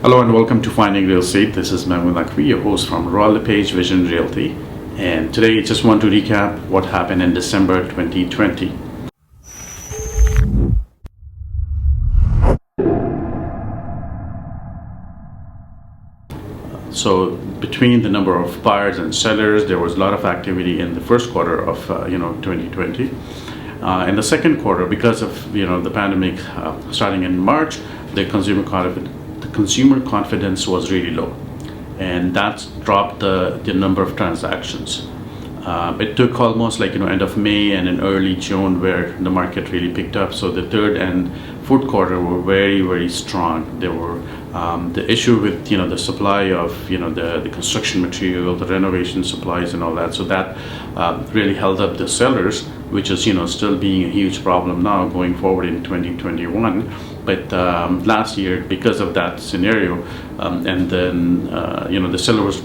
Hello and welcome to Finding Real Estate. This is Mehmood Lakvi, your host from Royal LePage Vision Realty. And today I just want to recap what happened in December 2020. So between the number of buyers and sellers, there was a lot of activity in the first quarter of 2020. In the second quarter, because of the pandemic starting in March, the consumer confidence was really low, and that dropped the number of transactions. It took almost end of May and in early June where the market really picked up. So the third and fourth quarter were very, very strong. There were the issue with the supply of the construction material, the renovation supplies and all that. So that really held up the sellers, which is still being a huge problem now going forward in 2021. But last year, because of that scenario, and then the sellers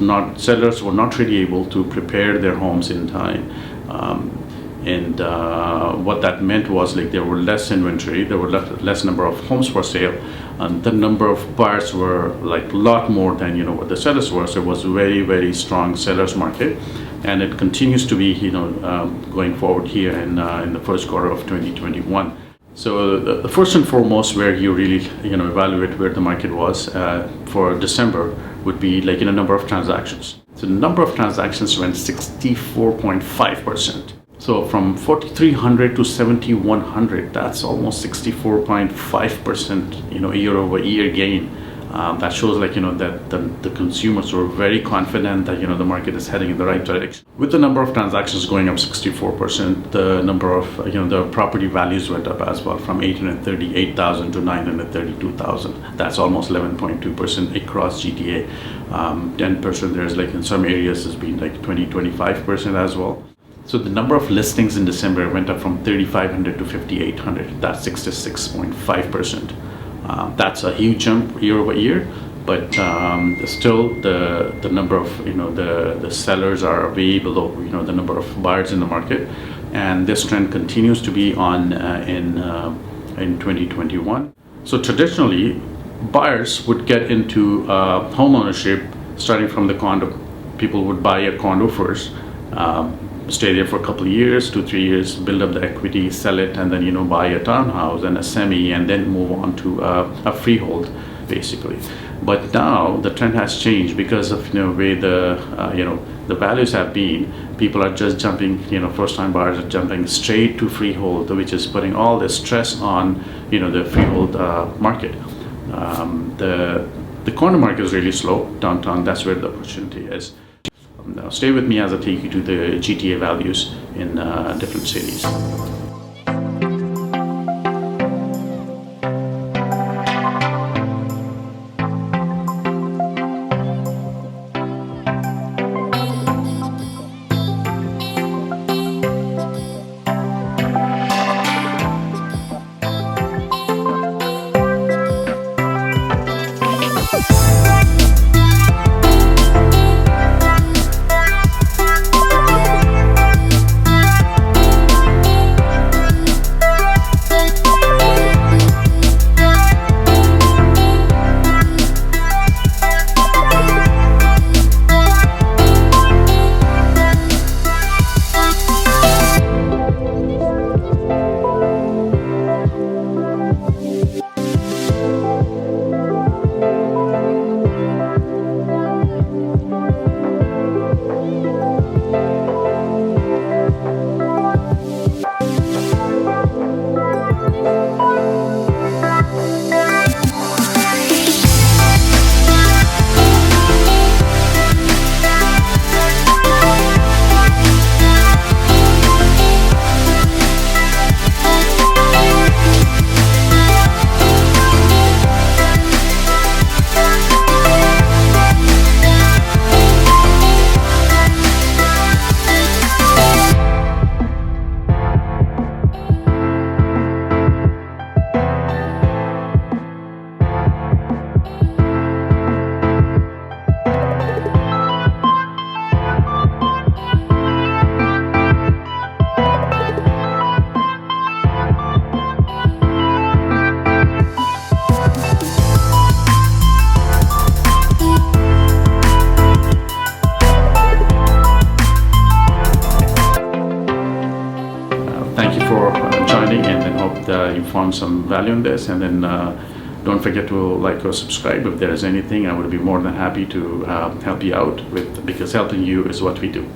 were not really able to prepare their homes in time, and what that meant was there were less inventory, there were less number of homes for sale, and the number of buyers were a lot more than what the sellers were. So it was a very, very strong sellers market, and it continues to be going forward here in the first quarter of 2021. So the first and foremost where you really evaluate where the market was for December would be number of transactions. So the number of transactions went 64.5%. So from 4,300 to 7,100, that's almost 64.5% year over year gain. That shows that the consumers were very confident that the market is heading in the right direction. With the number of transactions going up 64%, the number of the property values went up as well, from 838,000 to 932,000. That's almost 11.2% across GTA. 10% there's in some areas has been 20-25% as well. So the number of listings in December went up from 3,500 to 5,800. That's 66.5%. That's a huge jump year over year, but still the number of the sellers are way below the number of buyers in the market, and this trend continues to be on in 2021. So traditionally, buyers would get into home ownership starting from the condo. People would buy a condo first. Stay there for a couple of years, 2-3 years, build up the equity, sell it, and then buy a townhouse and a semi, and then move on to a freehold, basically. But now the trend has changed because of way the values have been. People are just jumping, first-time buyers are jumping straight to freehold, which is putting all the stress on the freehold market. The condo market is really slow downtown. That's where the opportunity is. Now stay with me as I take you to the GTA values in different cities. thank you for joining, and then hope that you found some value in this. And then don't forget to like or subscribe. If there is anything, I would be more than happy to help you out with, because helping you is what we do.